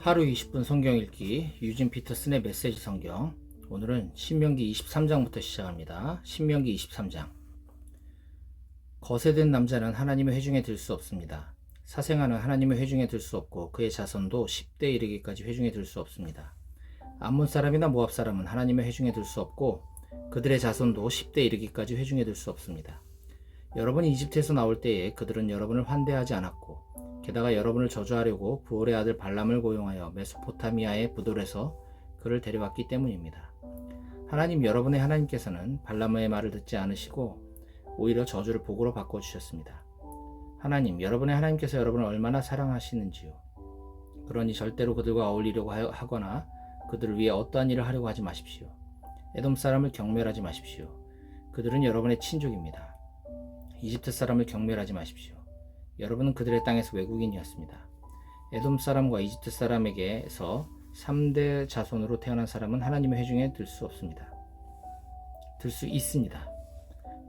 하루 20분 성경 읽기 유진 피터슨의 메시지 성경. 오늘은 신명기 23장부터 시작합니다. 신명기 23장. 거세된 남자는 하나님의 회중에 들 수 없습니다. 사생아는 하나님의 회중에 들 수 없고 그의 자손도 10대 이르기까지 회중에 들 수 없습니다. 암몬 사람이나 모압 사람은 하나님의 회중에 들 수 없고 그들의 자손도 10대 이르기까지 회중에 들 수 없습니다. 여러분이 이집트에서 나올 때에 그들은 여러분을 환대하지 않았고 게다가 여러분을 저주하려고 부올의 아들 발람을 고용하여 메소포타미아의 부돌에서 그를 데려왔기 때문입니다. 하나님 여러분의 하나님께서는 발람의 말을 듣지 않으시고 오히려 저주를 복으로 바꿔주셨습니다. 하나님 여러분의 하나님께서 여러분을 얼마나 사랑하시는지요. 그러니 절대로 그들과 어울리려고 하거나 그들을 위해 어떠한 일을 하려고 하지 마십시오. 에돔 사람을 경멸하지 마십시오. 그들은 여러분의 친족입니다. 이집트 사람을 경멸하지 마십시오. 여러분은 그들의 땅에서 외국인이었습니다. 에돔 사람과 이집트 사람에게서 3대 자손으로 태어난 사람은 하나님의 회중에 들 수 없습니다. 들 수 있습니다.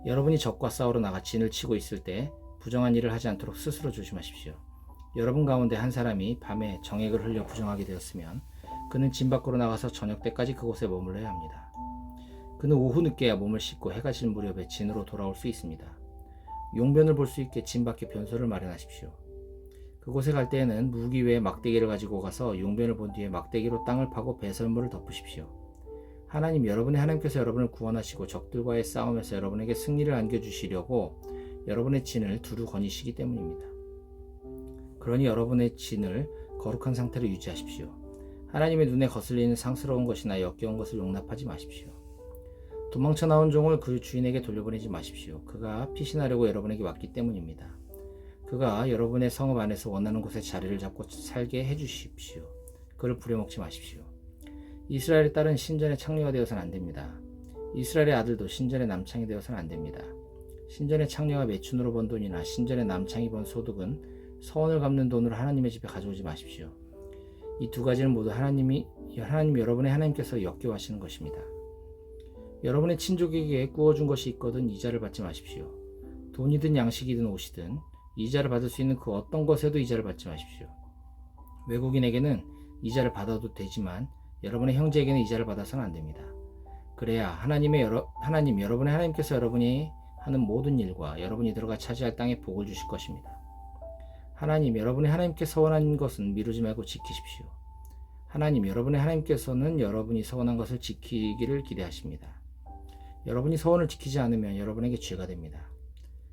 여러분이 적과 싸우러 나가 진을 치고 있을 때 부정한 일을 하지 않도록 스스로 조심하십시오. 여러분 가운데 한 사람이 밤에 정액을 흘려 부정하게 되었으면 그는 진 밖으로 나가서 저녁 때까지 그곳에 머물러야 합니다. 그는 오후 늦게야 몸을 씻고 해가 질 무렵에 진으로 돌아올 수 있습니다. 용변을 볼 수 있게 진 밖에 변소를 마련하십시오. 그곳에 갈 때에는 무기 외에 막대기를 가지고 가서 용변을 본 뒤에 막대기로 땅을 파고 배설물을 덮으십시오. 하나님 여러분의 하나님께서 여러분을 구원하시고 적들과의 싸움에서 여러분에게 승리를 안겨주시려고 여러분의 진을 두루 거니시기 때문입니다. 그러니 여러분의 진을 거룩한 상태로 유지하십시오. 하나님의 눈에 거슬리는 상스러운 것이나 역겨운 것을 용납하지 마십시오. 도망쳐 나온 종을 그 주인에게 돌려보내지 마십시오. 그가 피신하려고 여러분에게 왔기 때문입니다. 그가 여러분의 성읍 안에서 원하는 곳에 자리를 잡고 살게 해주십시오. 그를 부려먹지 마십시오. 이스라엘의 딸은 신전의 창녀가 되어서는 안 됩니다. 이스라엘의 아들도 신전의 남창이 되어서는 안 됩니다. 신전의 창녀가 매춘으로 번 돈이나 신전의 남창이 번 소득은 서원을 갚는 돈으로 하나님의 집에 가져오지 마십시오. 이 두 가지는 모두 하나님 여러분의 하나님께서 역겨워하시는 것입니다. 여러분의 친족에게 구워준 것이 있거든 이자를 받지 마십시오. 돈이든 양식이든 옷이든 이자를 받을 수 있는 그 어떤 것에도 이자를 받지 마십시오. 외국인에게는 이자를 받아도 되지만 여러분의 형제에게는 이자를 받아서는 안 됩니다. 그래야 하나님 여러분의 하나님께서 여러분이 하는 모든 일과 여러분이 들어가 차지할 땅에 복을 주실 것입니다. 하나님 여러분의 하나님께 서원한 것은 미루지 말고 지키십시오. 하나님 여러분의 하나님께서는 여러분이 서원한 것을 지키기를 기대하십니다. 여러분이 서원을 지키지 않으면 여러분에게 죄가 됩니다.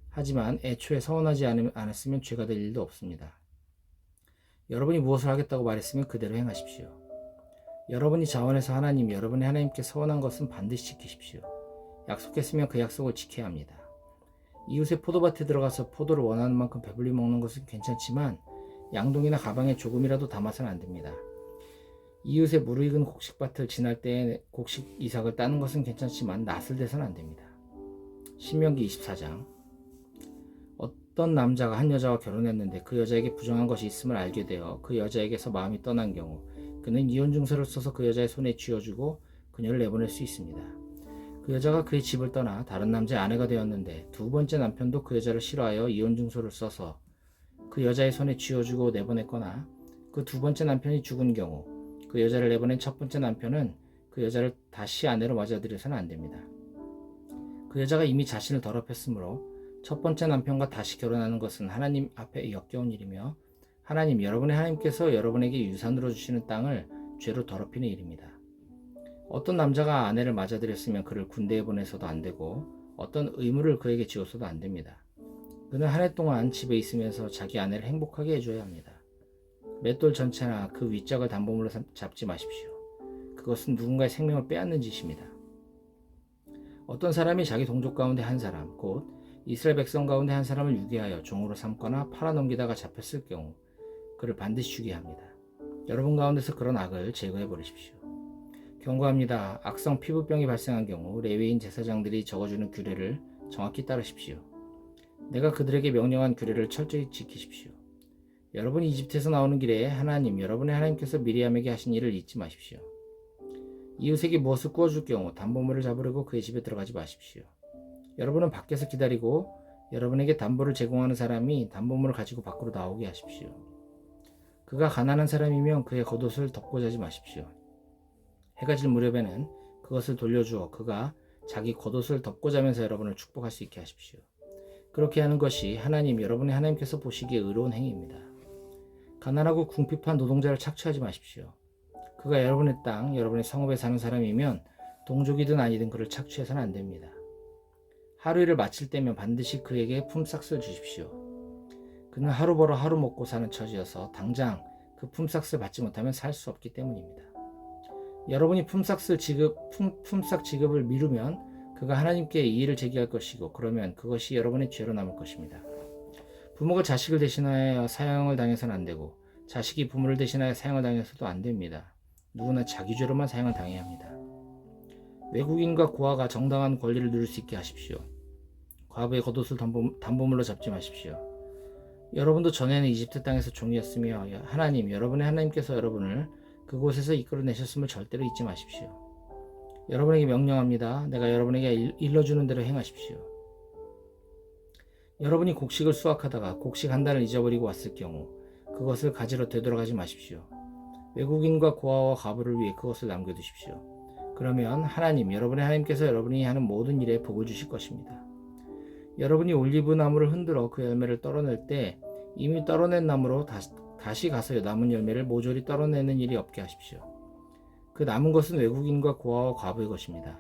하지만 애초에 서원하지 않았으면 죄가 될 일도 없습니다. 여러분이 무엇을 하겠다고 말했으면 그대로 행하십시오. 여러분이 자원해서 하나님 여러분의 하나님께 서원한 것은 반드시 지키십시오. 약속했으면 그 약속을 지켜야 합니다. 이웃의 포도밭에 들어가서 포도를 원하는 만큼 배불리 먹는 것은 괜찮지만 양동이나 가방에 조금이라도 담아서는 안 됩니다. 이웃의 무르익은 곡식밭을 지날 때에 곡식 이삭을 따는 것은 괜찮지만 낫을 대서는 안 됩니다. 신명기 24장. 어떤 남자가 한 여자와 결혼했는데 그 여자에게 부정한 것이 있음을 알게 되어 그 여자에게서 마음이 떠난 경우 그는 이혼 증서를 써서 그 여자의 손에 쥐어주고 그녀를 내보낼 수 있습니다. 그 여자가 그의 집을 떠나 다른 남자의 아내가 되었는데 두 번째 남편도 그 여자를 싫어하여 이혼 증서를 써서 그 여자의 손에 쥐어주고 내보냈거나 그 두 번째 남편이 죽은 경우 그 여자를 내보낸 첫 번째 남편은 그 여자를 다시 아내로 맞아들여서는 안 됩니다. 그 여자가 이미 자신을 더럽혔으므로 첫 번째 남편과 다시 결혼하는 것은 하나님 앞에 역겨운 일이며 하나님 여러분의 하나님께서 여러분에게 유산으로 주시는 땅을 죄로 더럽히는 일입니다. 어떤 남자가 아내를 맞아들였으면 그를 군대에 보내서도 안 되고 어떤 의무를 그에게 지어서도 안 됩니다. 그는 한 해 동안 집에 있으면서 자기 아내를 행복하게 해줘야 합니다. 맷돌 전체나 그 윗짝을 담보물로 잡지 마십시오. 그것은 누군가의 생명을 빼앗는 짓입니다. 어떤 사람이 자기 동족 가운데 한 사람, 곧 이스라엘 백성 가운데 한 사람을 유괴하여 종으로 삼거나 팔아넘기다가 잡혔을 경우 그를 반드시 죽여야 합니다. 여러분 가운데서 그런 악을 제거해 버리십시오. 경고합니다. 악성 피부병이 발생한 경우 레위인 제사장들이 적어주는 규례를 정확히 따르십시오. 내가 그들에게 명령한 규례를 철저히 지키십시오. 여러분이 이집트에서 나오는 길에 하나님 여러분의 하나님께서 미리암에게 하신 일을 잊지 마십시오. 이웃에게 무엇을 구워줄 경우 담보물을 잡으려고 그의 집에 들어가지 마십시오. 여러분은 밖에서 기다리고 여러분에게 담보를 제공하는 사람이 담보물을 가지고 밖으로 나오게 하십시오. 그가 가난한 사람이면 그의 겉옷을 덮고 자지 마십시오. 해가 질 무렵에는 그것을 돌려주어 그가 자기 겉옷을 덮고 자면서 여러분을 축복할 수 있게 하십시오. 그렇게 하는 것이 여러분의 하나님께서 보시기에 의로운 행위입니다. 가난하고 궁핍한 노동자를 착취하지 마십시오. 그가 여러분의 땅, 여러분의 성읍에 사는 사람이면 동족이든 아니든 그를 착취해서는 안 됩니다. 하루 일을 마칠 때면 반드시 그에게 품삯을 주십시오. 그는 하루 벌어 하루 먹고 사는 처지여서 당장 그 품삯을 받지 못하면 살 수 없기 때문입니다. 여러분이 품삯 지급을 미루면 그가 하나님께 이의를 제기할 것이고 그러면 그것이 여러분의 죄로 남을 것입니다. 부모가 자식을 대신하여 사형을 당해서는 안 되고 자식이 부모를 대신하여 사형을 당해서도 안 됩니다. 누구나 자기 죄로만 사형을 당해야 합니다. 외국인과 고아가 정당한 권리를 누릴 수 있게 하십시오. 과부의 겉옷을 담보물로 잡지 마십시오. 여러분도 전에는 이집트 땅에서 종이었으며 여러분의 하나님께서 여러분을 그곳에서 이끌어내셨음을 절대로 잊지 마십시오. 여러분에게 명령합니다. 내가 여러분에게 일러주는 대로 행하십시오. 여러분이 곡식을 수확하다가 곡식 한 단을 잊어버리고 왔을 경우 그것을 가지러 되돌아가지 마십시오. 외국인과 고아와 과부를 위해 그것을 남겨두십시오. 그러면 여러분의 하나님께서 여러분이 하는 모든 일에 복을 주실 것입니다. 여러분이 올리브 나무를 흔들어 그 열매를 떨어낼 때 이미 떨어낸 나무로 다시 가서 남은 열매를 모조리 떨어내는 일이 없게 하십시오. 그 남은 것은 외국인과 고아와 과부의 것입니다.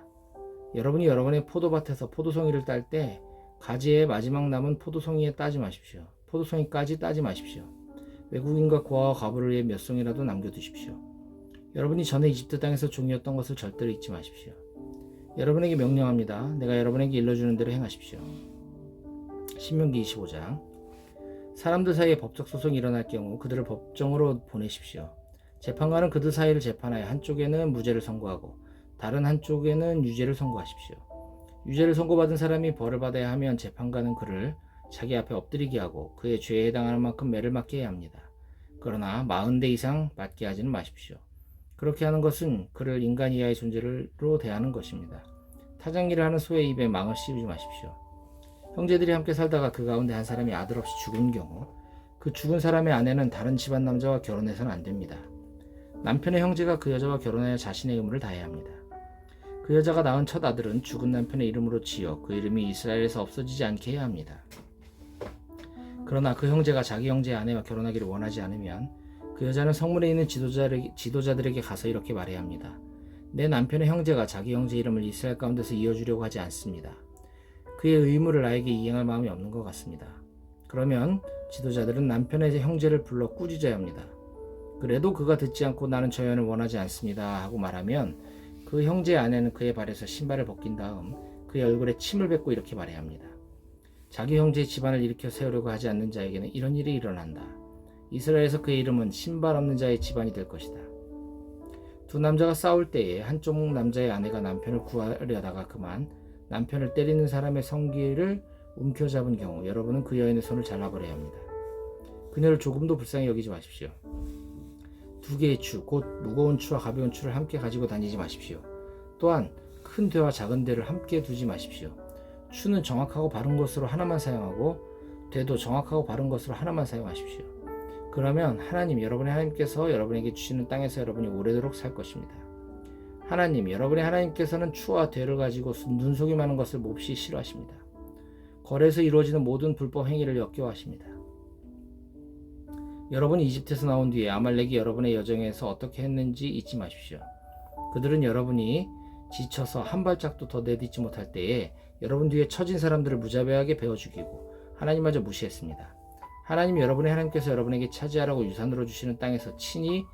여러분이 여러분의 포도밭에서 포도송이를 딸 때 가지의 마지막 남은 포도송이까지 따지 마십시오. 외국인과 고아와 과부를 위해 몇 송이라도 남겨두십시오. 여러분이 전에 이집트 땅에서 종이었던 것을 절대로 잊지 마십시오. 여러분에게 명령합니다. 내가 여러분에게 일러주는 대로 행하십시오. 신명기 25장. 사람들 사이에 법적 소송이 일어날 경우 그들을 법정으로 보내십시오. 재판관은 그들 사이를 재판하여 한쪽에는 무죄를 선고하고 다른 한쪽에는 유죄를 선고하십시오. 유죄를 선고받은 사람이 벌을 받아야 하면 재판관은 그를 자기 앞에 엎드리게 하고 그의 죄에 해당하는 만큼 매를 맞게 해야 합니다. 그러나 40대 이상 맞게 하지는 마십시오. 그렇게 하는 것은 그를 인간 이하의 존재로 대하는 것입니다. 타작일을 하는 소의 입에 망을 씌우지 마십시오. 형제들이 함께 살다가 그 가운데 한 사람이 아들 없이 죽은 경우 그 죽은 사람의 아내는 다른 집안 남자와 결혼해서는 안 됩니다. 남편의 형제가 그 여자와 결혼하여 자신의 의무를 다해야 합니다. 그 여자가 낳은 첫 아들은 죽은 남편의 이름으로 지어 그 이름이 이스라엘에서 없어지지 않게 해야 합니다. 그러나 그 형제가 자기 형제의 아내와 결혼하기를 원하지 않으면 그 여자는 성문에 있는 지도자들에게 가서 이렇게 말해야 합니다. 내 남편의 형제가 자기 형제 이름을 이스라엘 가운데서 이어주려고 하지 않습니다. 그의 의무를 나에게 이행할 마음이 없는 것 같습니다. 그러면 지도자들은 남편의 형제를 불러 꾸짖어야 합니다. 그래도 그가 듣지 않고 나는 저 여인을 원하지 않습니다 하고 말하면 그 형제의 아내는 그의 발에서 신발을 벗긴 다음 그의 얼굴에 침을 뱉고 이렇게 말해야 합니다. 자기 형제의 집안을 일으켜 세우려고 하지 않는 자에게는 이런 일이 일어난다. 이스라엘에서 그의 이름은 신발 없는 자의 집안이 될 것이다. 두 남자가 싸울 때에 한쪽 남자의 아내가 남편을 구하려다가 그만 남편을 때리는 사람의 성기를 움켜잡은 경우 여러분은 그 여인의 손을 잘라버려야 합니다. 그녀를 조금도 불쌍히 여기지 마십시오. 두 개의 추, 곧 무거운 추와 가벼운 추를 함께 가지고 다니지 마십시오. 또한 큰 되와 작은 되를 함께 두지 마십시오. 추는 정확하고 바른 것으로 하나만 사용하고 되도 정확하고 바른 것으로 하나만 사용하십시오. 그러면 여러분의 하나님께서 여러분에게 주시는 땅에서 여러분이 오래도록 살 것입니다. 여러분의 하나님께서는 추와 되를 가지고 눈속이 많은 것을 몹시 싫어하십니다. 거래에서 이루어지는 모든 불법 행위를 역겨워하십니다. 여러분이 이집트에서 나온 뒤에 아말렉이 여러분의 여정에서 어떻게 했는지 잊지 마십시오. 그들은 여러분이 지쳐서 한 발짝도 더 내딛지 못할 때에 여러분 뒤에 처진 사람들을 무자비하게 베어 죽이고 하나님마저 무시했습니다. 여러분의 하나님께서 여러분에게 차지하라고 유산으로 주시는 땅에서 친히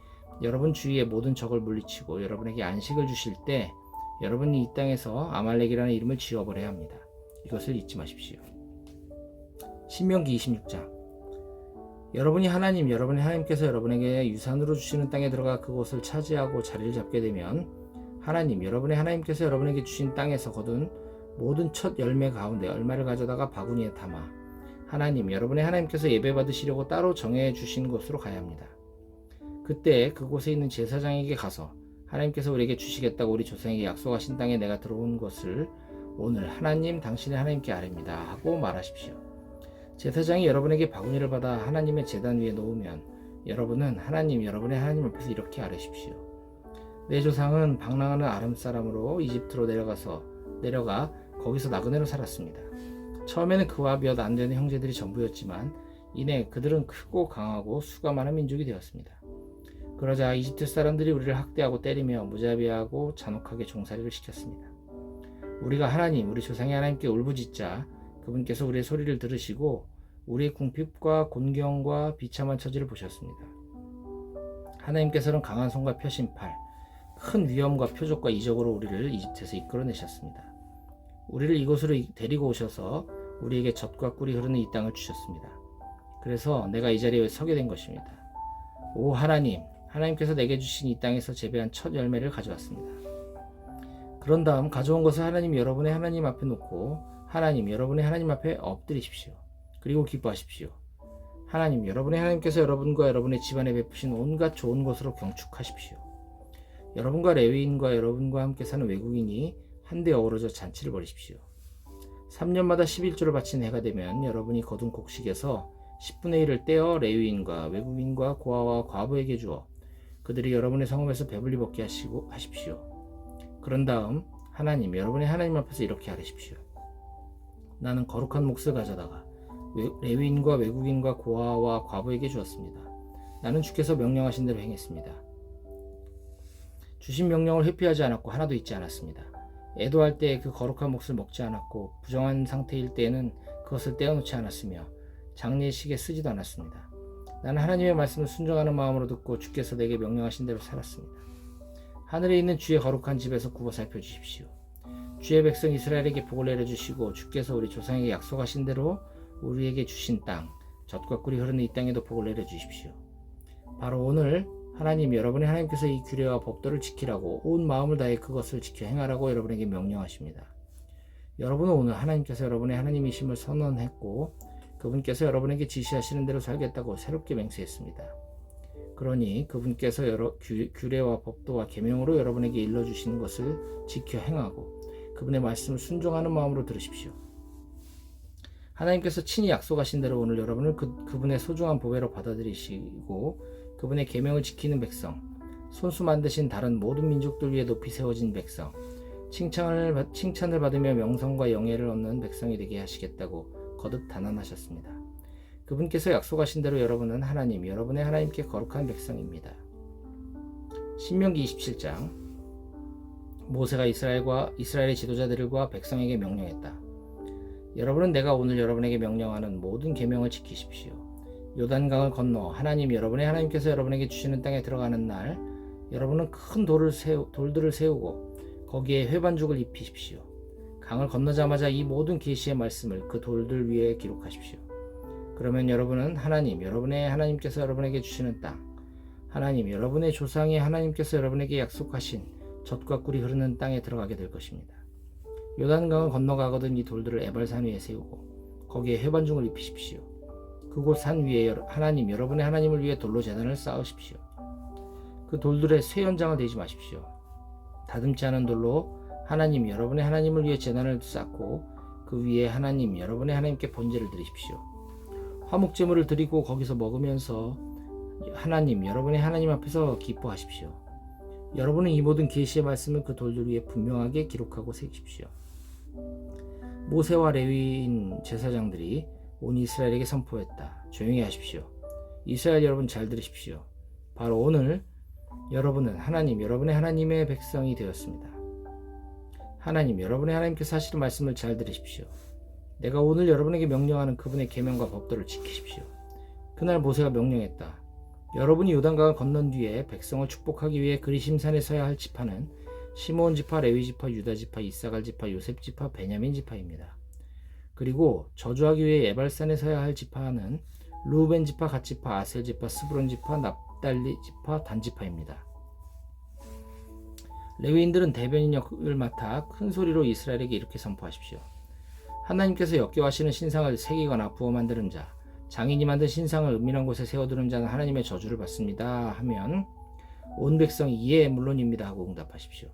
여러분 주위의 모든 적을 물리치고 여러분에게 안식을 주실 때 여러분이 이 땅에서 아말렉이라는 이름을 지워버려야 합니다. 이것을 잊지 마십시오. 신명기 26장. 여러분의 하나님께서 여러분에게 유산으로 주시는 땅에 들어가 그곳을 차지하고 자리를 잡게 되면 여러분의 하나님께서 여러분에게 주신 땅에서 거둔 모든 첫 열매 가운데 얼마를 가져다가 바구니에 담아 여러분의 하나님께서 예배 받으시려고 따로 정해 주신 곳으로 가야 합니다. 그때 그곳에 있는 제사장에게 가서 하나님께서 우리에게 주시겠다고 우리 조상에게 약속하신 땅에 내가 들어온 것을 오늘 당신의 하나님께 아뢰입니다 하고 말하십시오. 제사장이 여러분에게 바구니를 받아 하나님의 제단 위에 놓으면 여러분은 하나님, 여러분의 하나님 앞에서 이렇게 아뢰십시오. 내 조상은 방랑하는 아람 사람으로 이집트로 내려가 거기서 나그네로 살았습니다. 처음에는 그와 몇 안 되는 형제들이 전부였지만 이내 그들은 크고 강하고 수가 많은 민족이 되었습니다. 그러자 이집트 사람들이 우리를 학대하고 때리며 무자비하고 잔혹하게 종살이를 시켰습니다. 우리가 하나님, 우리 조상의 하나님께 울부짖자 그분께서 우리의 소리를 들으시고 우리의 궁핍과 곤경과 비참한 처지를 보셨습니다. 하나님께서는 강한 손과 펴신 팔, 큰 위험과 표적과 이적으로 우리를 이집트에서 이끌어내셨습니다. 우리를 이곳으로 데리고 오셔서 우리에게 젖과 꿀이 흐르는 이 땅을 주셨습니다. 그래서 내가 이 자리에 서게 된 것입니다. 오 하나님, 하나님께서 내게 주신 이 땅에서 재배한 첫 열매를 가져왔습니다. 그런 다음 가져온 것을 하나님 여러분의 하나님 앞에 놓고 하나님 여러분의 하나님 앞에 엎드리십시오. 그리고 기뻐하십시오. 하나님 여러분의 하나님께서 여러분과 여러분의 집안에 베푸신 온갖 좋은 것으로 경축하십시오. 여러분과 레위인과 여러분과 함께 사는 외국인이 한데 어우러져 잔치를 벌이십시오. 3년마다 11조를 바친 해가 되면 여러분이 거둔 곡식에서 10분의 1을 떼어 레위인과 외국인과 고아와 과부에게 주어 그들이 여러분의 성읍에서 배불리 먹게 하십시오. 그런 다음 하나님 여러분의 하나님 앞에서 이렇게 아뢰십시오. 나는 거룩한 몫을 가져다가 레위인과 외국인과 고아와 과부에게 주었습니다. 나는 주께서 명령하신 대로 행했습니다. 주신 명령을 회피하지 않았고 하나도 잊지 않았습니다. 애도할 때에 그 거룩한 몫을 먹지 않았고 부정한 상태일 때에는 그것을 떼어놓지 않았으며 장례식에 쓰지도 않았습니다. 나는 하나님의 말씀을 순종하는 마음으로 듣고 주께서 내게 명령하신 대로 살았습니다. 하늘에 있는 주의 거룩한 집에서 굽어 살펴주십시오. 주의 백성 이스라엘에게 복을 내려주시고 주께서 우리 조상에게 약속하신 대로 우리에게 주신 땅, 젖과 꿀이 흐르는 이 땅에도 복을 내려주십시오. 바로 오늘 하나님 여러분의 하나님께서 이 규례와 법도를 지키라고 온 마음을 다해 그것을 지켜 행하라고 여러분에게 명령하십니다. 여러분은 오늘 하나님께서 여러분의 하나님이심을 선언했고 그분께서 여러분에게 지시하시는 대로 살겠다고 새롭게 맹세했습니다. 그러니 그분께서 여러 규례와 법도와 계명으로 여러분에게 일러주시는 것을 지켜 행하고 그분의 말씀을 순종하는 마음으로 들으십시오. 하나님께서 친히 약속하신 대로 오늘 여러분을 그분의 소중한 보배로 받아들이시고 그분의 계명을 지키는 백성, 손수 만드신 다른 모든 민족들 위에 높이 세워진 백성, 칭찬을 받으며 명성과 영예를 얻는 백성이 되게 하시겠다고 거듭 단언하셨습니다. 그분께서 약속하신 대로 여러분은 하나님, 여러분의 하나님께 거룩한 백성입니다. 신명기 27장 모세가 이스라엘의 지도자들과 백성에게 명령했다. 여러분은 내가 오늘 여러분에게 명령하는 모든 계명을 지키십시오. 요단강을 건너 하나님 여러분의 하나님께서 여러분에게 주시는 땅에 들어가는 날 여러분은 큰 돌들을 세우고 거기에 회반죽을 입히십시오. 강을 건너자마자 이 모든 계시의 말씀을 그 돌들 위에 기록하십시오. 그러면 여러분은 하나님 여러분의 하나님께서 여러분에게 주시는 땅, 하나님 여러분의 조상의 하나님께서 여러분에게 약속하신 젖과 꿀이 흐르는 땅에 들어가게 될 것입니다. 요단강을 건너가거든 이 돌들을 에발산 위에 세우고 거기에 회반죽을 입히십시오. 그곳 산 위에 하나님 여러분의 하나님을 위해 돌로 제단을 쌓으십시오. 그 돌들에 쇠 연장을 대지 마십시오. 다듬지 않은 돌로 하나님 여러분의 하나님을 위해 제단을 쌓고 그 위에 하나님 여러분의 하나님께 번제를 드리십시오. 화목제물을 드리고 거기서 먹으면서 하나님 여러분의 하나님 앞에서 기뻐하십시오. 여러분은 이 모든 계시의 말씀을 그 돌들 위에 분명하게 기록하고 새기십시오. 모세와 레위인 제사장들이 온 이스라엘에게 선포했다. 조용히 하십시오. 이스라엘 여러분 잘 들으십시오. 바로 오늘 여러분은 하나님 여러분의 하나님의 백성이 되었습니다. 하나님 여러분의 하나님께서 하시는 말씀을 잘 들으십시오. 내가 오늘 여러분에게 명령하는 그분의 계명과 법도를 지키십시오. 그날 모세가 명령했다. 여러분이 요단강을 건넌 뒤에 백성을 축복하기 위해 그리심산에 서야 할 지파는 시므온 지파, 레위 지파, 유다 지파, 이사갈 지파, 요셉 지파, 베냐민 지파입니다. 그리고 저주하기 위해 에발산에 서야 할 지파는 루벤 지파, 갓 지파, 아셀 지파, 스브론 지파, 납달리 지파, 단 지파입니다. 레위인들은 대변인 역을 맡아 큰 소리로 이스라엘에게 이렇게 선포하십시오. 하나님께서 역겨워하시는 신상을 새기거나 부어 만드는 자, 장인이 만든 신상을 은밀한 곳에 세워두는 자는 하나님의 저주를 받습니다 하면 온 백성이 예 물론입니다 하고 응답하십시오.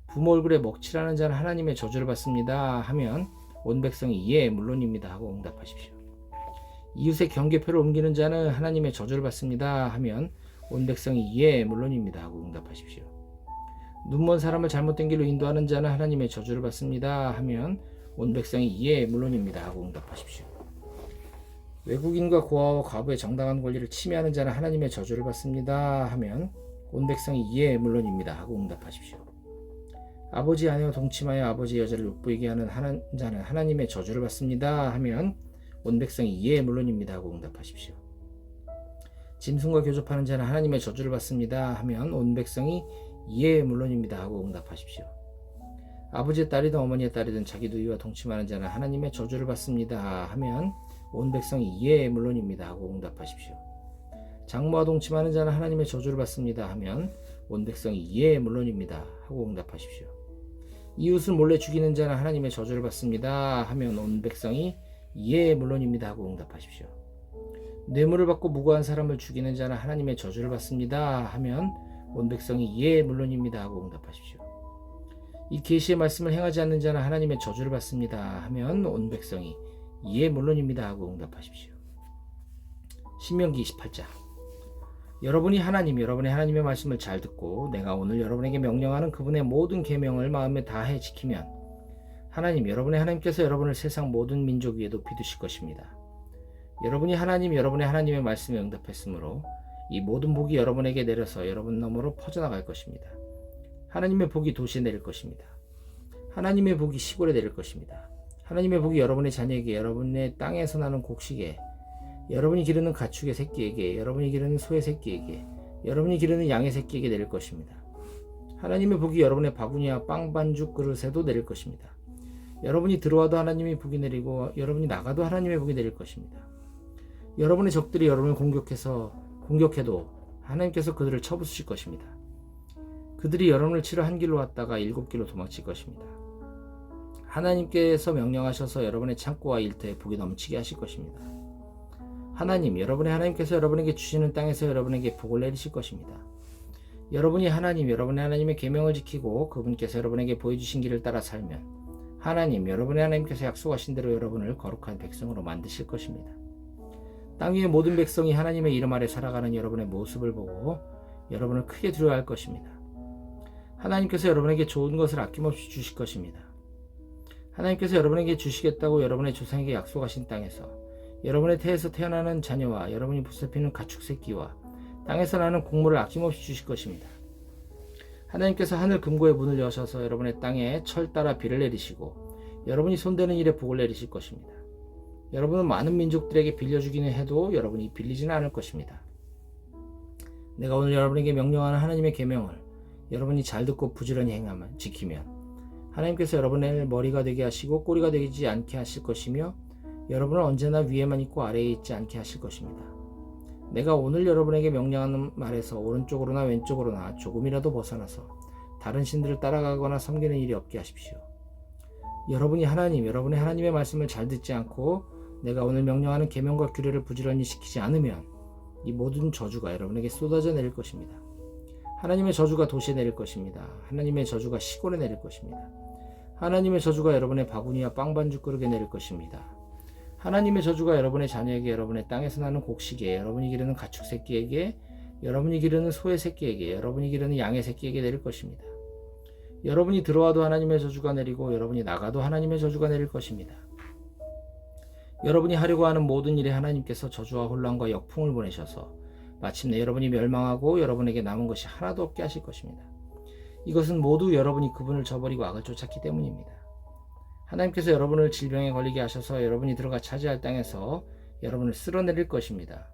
부모 얼굴에 먹칠하는 자는 하나님의 저주를 받습니다 하면 온 백성이 예 물론입니다 하고 응답하십시오. 이웃의 경계표를 옮기는 자는 하나님의 저주를 받습니다 하면 온 백성이 예 물론입니다 하고 응답하십시오. 눈먼 사람을 잘못된 길로 인도하는 자는 하나님의 저주를 받습니다 하면 온 백성이 예 물론입니다 하고 응답하십시오. 외국인과 고아와 과부의 정당한 권리를 침해하는 자는 하나님의 저주를 받습니다 하면 온 백성이 예 물론입니다 하고 응답하십시오. 아버지 아내와 동침하여 아버지 여자를 욕보이게 하는 자는 하나님의 저주를 받습니다 하면 온 백성이 예 물론입니다 하고 응답하십시오. 짐승과 교접하는 자는 하나님의 저주를 받습니다 하면 온 백성이 예 물론입니다 하고 응답하십시오. 아버지의 딸이든 어머니의 딸이든 자기 누이와 동침하는 자는 하나님의 저주를 받습니다 하면 온 백성이 예 물론입니다 하고 응답하십시오. 장모와 동침하는 자는 하나님의 저주를 받습니다 하면 온 백성이 예 물론입니다 하고 응답하십시오. 이웃을 몰래 죽이는 자는 하나님의 저주를 받습니다 하면 온 백성이 예 물론입니다 하고 응답하십시오. 뇌물을 받고 무고한 사람을 죽이는 자는 하나님의 저주를 받습니다 하면 온 백성이 예 물론입니다 하고 응답하십시오. 이 계시의 말씀을 행하지 않는 자는 하나님의 저주를 받습니다 하면 온 백성이 예 물론입니다 하고 응답하십시오. 신명기 28장. 여러분이 여러분의 하나님의 말씀을 잘 듣고 내가 오늘 여러분에게 명령하는 그분의 모든 계명을 마음에 다해 지키면 여러분의 하나님께서 여러분을 세상 모든 민족 위에 높이 두실 것입니다. 여러분이 여러분의 하나님의 말씀에 응답했으므로 이 모든 복이 여러분에게 내려서 여러분 너머로 퍼져나갈 것입니다. 하나님의 복이 도시에 내릴 것입니다. 하나님의 복이 시골에 내릴 것입니다. 하나님의 복이 여러분의 자녀에게, 여러분의 땅에서 나는 곡식에, 여러분이 기르는 가축의 새끼에게, 여러분이 기르는 소의 새끼에게, 여러분이 기르는 양의 새끼에게 내릴 것입니다. 하나님의 복이 여러분의 바구니와 빵 반죽 그릇에도 내릴 것입니다. 여러분이 들어와도 하나님의 복이 내리고 여러분이 나가도 하나님의 복이 내릴 것입니다. 여러분의 적들이 여러분을 공격해도 하나님께서 그들을 쳐부수실 것입니다. 그들이 여러분을 치러 한 길로 왔다가 7길로 도망칠 것입니다. 하나님께서 명령하셔서 여러분의 창고와 일터에 복이 넘치게 하실 것입니다. 여러분의 하나님께서 여러분에게 주시는 땅에서 여러분에게 복을 내리실 것입니다. 여러분이 여러분의 하나님의 계명을 지키고 그분께서 여러분에게 보여주신 길을 따라 살면 여러분의 하나님께서 약속하신 대로 여러분을 거룩한 백성으로 만드실 것입니다. 땅 위의 모든 백성이 하나님의 이름 아래 살아가는 여러분의 모습을 보고 여러분을 크게 두려워할 것입니다. 하나님께서 여러분에게 좋은 것을 아낌없이 주실 것입니다. 하나님께서 여러분에게 주시겠다고 여러분의 조상에게 약속하신 땅에서 여러분의 태에서 태어나는 자녀와 여러분이 보살피는 가축 새끼와 땅에서 나는 곡물을 아낌없이 주실 것입니다. 하나님께서 하늘 금고의 문을 여셔서 여러분의 땅에 철 따라 비를 내리시고 여러분이 손대는 일에 복을 내리실 것입니다. 여러분은 많은 민족들에게 빌려주기는 해도 여러분이 빌리지는 않을 것입니다. 내가 오늘 여러분에게 명령하는 하나님의 계명을 여러분이 잘 듣고 부지런히 지키면 하나님께서 여러분의 머리가 되게 하시고 꼬리가 되지 않게 하실 것이며 여러분을 언제나 위에만 있고 아래에 있지 않게 하실 것입니다. 내가 오늘 여러분에게 명령하는 말에서 오른쪽으로나 왼쪽으로나 조금이라도 벗어나서 다른 신들을 따라가거나 섬기는 일이 없게 하십시오. 여러분의 하나님의 말씀을 잘 듣지 않고 내가 오늘 명령하는 계명과 규례를 부지런히 지키지 않으면 이 모든 저주가 여러분에게 쏟아져 내릴 것입니다. 하나님의 저주가 도시에 내릴 것입니다. 하나님의 저주가 시골에 내릴 것입니다. 하나님의 저주가 여러분의 바구니와 빵 반죽 그릇에 내릴 것입니다. 하나님의 저주가 여러분의 자녀에게, 여러분의 땅에서 나는 곡식에, 여러분이 기르는 가축 새끼에게, 여러분이 기르는 소의 새끼에게, 여러분이 기르는 양의 새끼에게 내릴 것입니다. 여러분이 들어와도 하나님의 저주가 내리고 여러분이 나가도 하나님의 저주가 내릴 것입니다. 여러분이 하려고 하는 모든 일에 하나님께서 저주와 혼란과 역풍을 보내셔서 마침내 여러분이 멸망하고 여러분에게 남은 것이 하나도 없게 하실 것입니다. 이것은 모두 여러분이 그분을 저버리고 악을 쫓았기 때문입니다. 하나님께서 여러분을 질병에 걸리게 하셔서 여러분이 들어가 차지할 땅에서 여러분을 쓸어내릴 것입니다.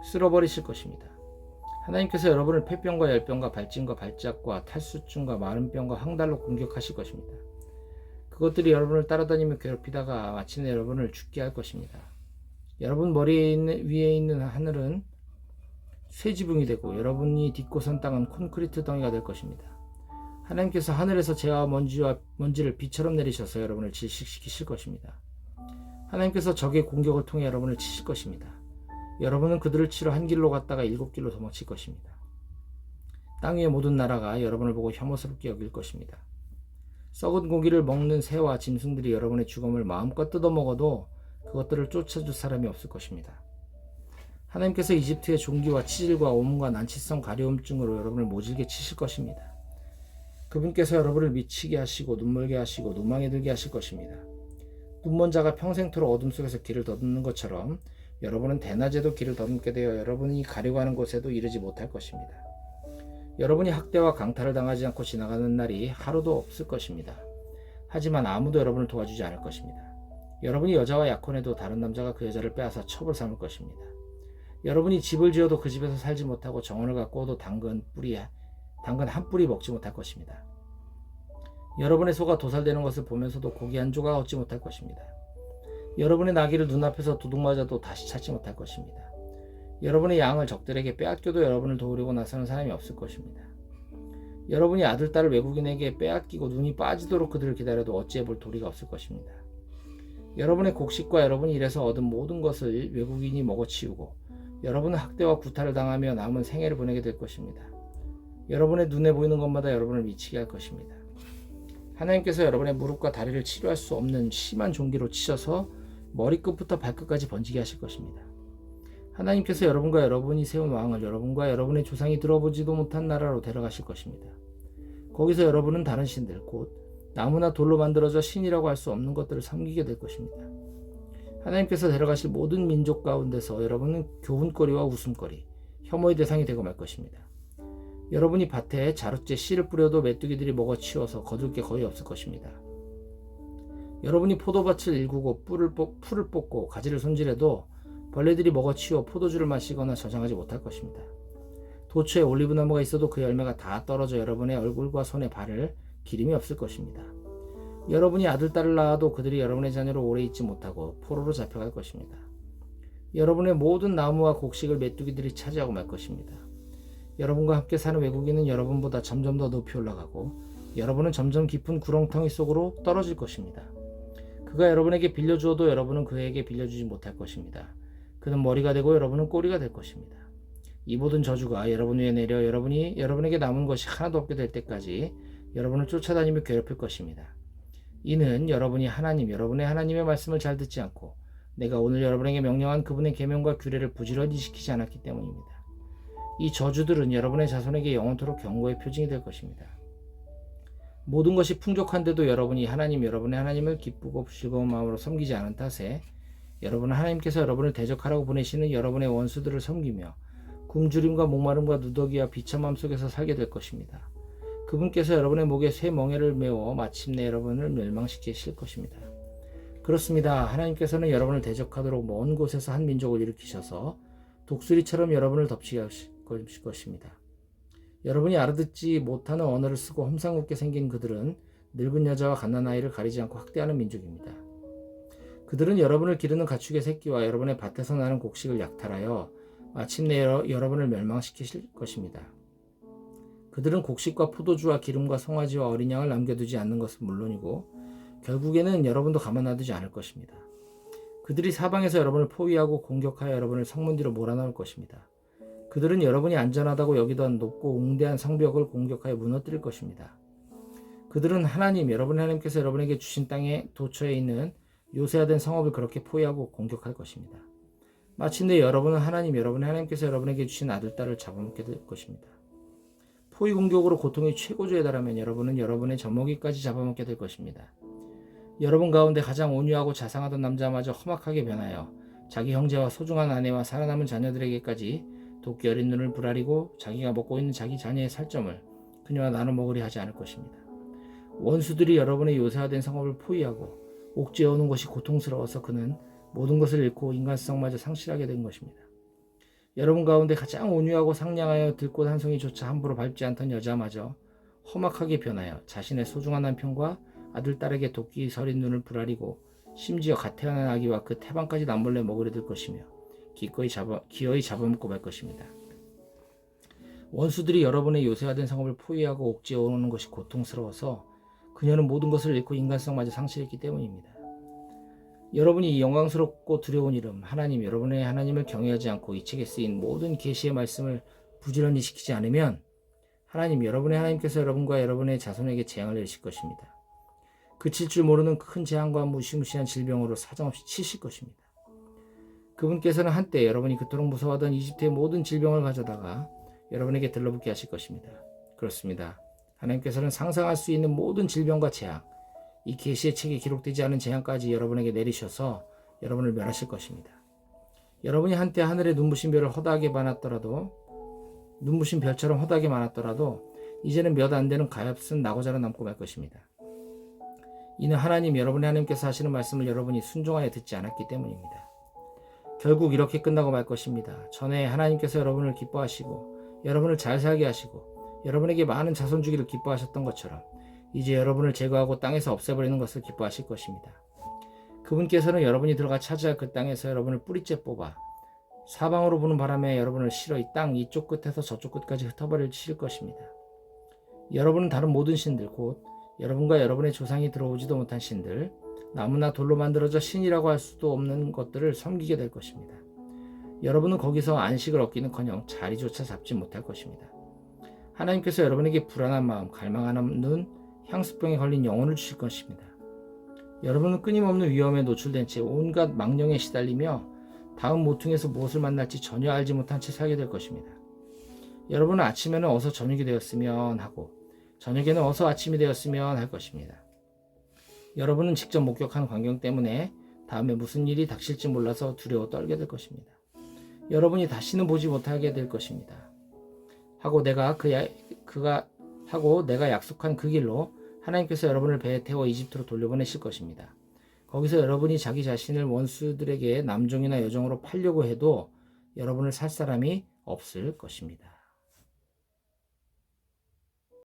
쓸어버리실 것입니다. 하나님께서 여러분을 폐병과 열병과 발진과 발작과 탈수증과 마른병과 황달로 공격하실 것입니다. 그것들이 여러분을 따라다니며 괴롭히다가 마침내 여러분을 죽게 할 것입니다. 여러분 위에 있는 하늘은 쇠지붕이 되고 여러분이 딛고 선 땅은 콘크리트 덩이가 될 것입니다. 하나님께서 하늘에서 재와 먼지를 비처럼 내리셔서 여러분을 질식시키실 것입니다. 하나님께서 적의 공격을 통해 여러분을 치실 것입니다. 여러분은 그들을 치러 한 길로 갔다가 7길로 도망칠 것입니다. 땅 위의 모든 나라가 여러분을 보고 혐오스럽게 여길 것입니다. 썩은 고기를 먹는 새와 짐승들이 여러분의 죽음을 마음껏 뜯어먹어도 그것들을 쫓아줄 사람이 없을 것입니다. 하나님께서 이집트의 종기와 치질과 오문과 난치성 가려움증으로 여러분을 모질게 치실 것입니다. 그분께서 여러분을 미치게 하시고 눈멀게 하시고 노망에 들게 하실 것입니다. 눈먼 자가 평생토록 어둠 속에서 길을 더듬는 것처럼 여러분은 대낮에도 길을 더듬게 되어 여러분이 가려고 하는 곳에도 이르지 못할 것입니다. 여러분이 학대와 강탈을 당하지 않고 지나가는 날이 하루도 없을 것입니다. 하지만 아무도 여러분을 도와주지 않을 것입니다. 여러분이 여자와 약혼해도 다른 남자가 그 여자를 빼앗아 첩을 삼을 것입니다. 여러분이 집을 지어도 그 집에서 살지 못하고 정원을 가꾸어도 당근 한 뿌리 먹지 못할 것입니다. 여러분의 소가 도살되는 것을 보면서도 고기 한 조각 얻지 못할 것입니다. 여러분의 나귀를 눈앞에서 도둑 맞아도 다시 찾지 못할 것입니다. 여러분의 양을 적들에게 빼앗겨도 여러분을 도우려고 나서는 사람이 없을 것입니다. 여러분이 아들, 딸을 외국인에게 빼앗기고 눈이 빠지도록 그들을 기다려도 어찌해 볼 도리가 없을 것입니다. 여러분의 곡식과 여러분이 일해서 얻은 모든 것을 외국인이 먹어치우고 여러분은 학대와 구타를 당하며 남은 생애를 보내게 될 것입니다. 여러분의 눈에 보이는 것마다 여러분을 미치게 할 것입니다. 하나님께서 여러분의 무릎과 다리를 치료할 수 없는 심한 종기로 치셔서 머리끝부터 발끝까지 번지게 하실 것입니다. 하나님께서 여러분과 여러분이 세운 왕을 여러분과 여러분의 조상이 들어보지도 못한 나라로 데려가실 것입니다. 거기서 여러분은 다른 신들, 곧 나무나 돌로 만들어져 신이라고 할 수 없는 것들을 섬기게 될 것입니다. 하나님께서 데려가실 모든 민족 가운데서 여러분은 교훈거리와 웃음거리, 혐오의 대상이 되고 말 것입니다. 여러분이 밭에 자루째 씨를 뿌려도 메뚜기들이 먹어치워서 거둘 게 거의 없을 것입니다. 여러분이 포도밭을 일구고 풀을 뽑고 가지를 손질해도 벌레들이 먹어치워 포도주를 마시거나 저장하지 못할 것입니다. 도처에 올리브나무가 있어도 그 열매가 다 떨어져 여러분의 얼굴과 손에 바를 기름이 없을 것입니다. 여러분이 아들, 딸을 낳아도 그들이 여러분의 자녀로 오래 있지 못하고 포로로 잡혀갈 것입니다. 여러분의 모든 나무와 곡식을 메뚜기들이 차지하고 말 것입니다. 여러분과 함께 사는 외국인은 여러분보다 점점 더 높이 올라가고 여러분은 점점 깊은 구렁텅이 속으로 떨어질 것입니다. 그가 여러분에게 빌려주어도 여러분은 그에게 빌려주지 못할 것입니다. 그는 머리가 되고 여러분은 꼬리가 될 것입니다. 이 모든 저주가 여러분 위에 내려 여러분이 여러분에게 남은 것이 하나도 없게 될 때까지 여러분을 쫓아다니며 괴롭힐 것입니다. 이는 여러분이 여러분의 하나님의 말씀을 잘 듣지 않고 내가 오늘 여러분에게 명령한 그분의 계명과 규례를 부지런히 지키지 않았기 때문입니다. 이 저주들은 여러분의 자손에게 영원토록 경고의 표징이 될 것입니다. 모든 것이 풍족한데도 여러분이 여러분의 하나님을 기쁘고 즐거운 마음으로 섬기지 않은 탓에 여러분은 하나님께서 여러분을 대적하라고 보내시는 여러분의 원수들을 섬기며 굶주림과 목마름과 누더기와 비참함 속에서 살게 될 것입니다. 그분께서 여러분의 목에 쇠 멍에를 메워 마침내 여러분을 멸망시키실 것입니다. 그렇습니다. 하나님께서는 여러분을 대적하도록 먼 곳에서 한 민족을 일으키셔서 독수리처럼 여러분을 덮치게 하실 것입니다. 여러분이 알아듣지 못하는 언어를 쓰고 험상궂게 생긴 그들은 늙은 여자와 갓난아이를 가리지 않고 학대하는 민족입니다. 그들은 여러분을 기르는 가축의 새끼와 여러분의 밭에서 나는 곡식을 약탈하여 마침내 여러분을 멸망시키실 것입니다. 그들은 곡식과 포도주와 기름과 송아지와 어린 양을 남겨두지 않는 것은 물론이고 결국에는 여러분도 가만 놔두지 않을 것입니다. 그들이 사방에서 여러분을 포위하고 공격하여 여러분을 성문 뒤로 몰아넣을 것입니다. 그들은 여러분이 안전하다고 여기던 높고 웅대한 성벽을 공격하여 무너뜨릴 것입니다. 그들은 여러분의 하나님께서 여러분에게 주신 땅의 도처에 있는 요새화된 성읍을 그렇게 포위하고 공격할 것입니다. 마침내 여러분의 하나님께서 여러분에게 주신 아들, 딸을 잡아먹게 될 것입니다. 포위 공격으로 고통이 최고조에 달하면 여러분은 여러분의 젖먹이까지 잡아먹게 될 것입니다. 여러분 가운데 가장 온유하고 자상하던 남자마저 험악하게 변하여 자기 형제와 소중한 아내와 살아남은 자녀들에게까지 도끼 어린 눈을 부라리고 자기가 먹고 있는 자기 자녀의 살점을 그녀와 나눠 먹으려 하지 않을 것입니다. 원수들이 여러분의 요새화된 성읍을 포위하고 옥죄어 오는 것이 고통스러워서 그는 모든 것을 잃고 인간성마저 상실하게 된 것입니다. 여러분 가운데 가장 온유하고 상냥하여 들꽃 한 송이조차 함부로 밟지 않던 여자마저 험악하게 변하여 자신의 소중한 남편과 아들, 딸에게 도끼 서린 눈을 부라리고 심지어 갓 태어난 아기와 그 태반까지 남몰래 먹으려 들 것이며 기어이 잡아먹고 말 것입니다. 원수들이 여러분의 요새화된 성읍을 포위하고 옥죄어 오는 것이 고통스러워서 그녀는 모든 것을 잃고 인간성마저 상실했기 때문입니다. 여러분이 영광스럽고 두려운 이름 여러분의 하나님을 경외하지 않고 이 책에 쓰인 모든 계시의 말씀을 부지런히 지키지 않으면 여러분의 하나님께서 여러분과 여러분의 자손에게 재앙을 내리실 것입니다. 그칠 줄 모르는 큰 재앙과 무시무시한 질병으로 사정없이 치실 것입니다. 그분께서는 한때 여러분이 그토록 무서워하던 이집트의 모든 질병을 가져다가 여러분에게 들러붙게 하실 것입니다. 그렇습니다. 하나님께서는 상상할 수 있는 모든 질병과 재앙, 이 계시의 책에 기록되지 않은 재앙까지 여러분에게 내리셔서 여러분을 멸하실 것입니다. 여러분이 한때 하늘의 눈부신 별을 허다하게 많았더라도, 눈부신 별처럼 허다하게 많았더라도 이제는 몇 안 되는 가엾은 낙오자로 남고 말 것입니다. 이는 하나님, 여러분의 하나님께서 하시는 말씀을 여러분이 순종하여 듣지 않았기 때문입니다. 결국 이렇게 끝나고 말 것입니다. 전에 하나님께서 여러분을 기뻐하시고 여러분을 잘 살게 하시고 여러분에게 많은 자손 주기를 기뻐하셨던 것처럼 이제 여러분을 제거하고 땅에서 없애버리는 것을 기뻐하실 것입니다. 그분께서는 여러분이 들어가 차지할 그 땅에서 여러분을 뿌리째 뽑아 사방으로 부는 바람에 여러분을 실어 이 땅 이쪽 끝에서 저쪽 끝까지 흩어버리실 것입니다. 여러분은 다른 모든 신들, 곧 여러분과 여러분의 조상이 들어오지도 못한 신들, 나무나 돌로 만들어져 신이라고 할 수도 없는 것들을 섬기게 될 것입니다. 여러분은 거기서 안식을 얻기는커녕 자리조차 잡지 못할 것입니다. 하나님께서 여러분에게 불안한 마음, 갈망하는 눈, 향수병에 걸린 영혼을 주실 것입니다. 여러분은 끊임없는 위험에 노출된 채 온갖 망령에 시달리며 다음 모퉁이에서 무엇을 만날지 전혀 알지 못한 채 살게 될 것입니다. 여러분은 아침에는 어서 저녁이 되었으면 하고 저녁에는 어서 아침이 되었으면 할 것입니다. 여러분은 직접 목격한 광경 때문에 다음에 무슨 일이 닥칠지 몰라서 두려워 떨게 될 것입니다. 여러분이 다시는 보지 못하게 될 것입니다. 하고 내가 약속한 그 길로 하나님께서 여러분을 배에 태워 이집트로 돌려보내실 것입니다. 거기서 여러분이 자기 자신을 원수들에게 남종이나 여종으로 팔려고 해도 여러분을 살 사람이 없을 것입니다.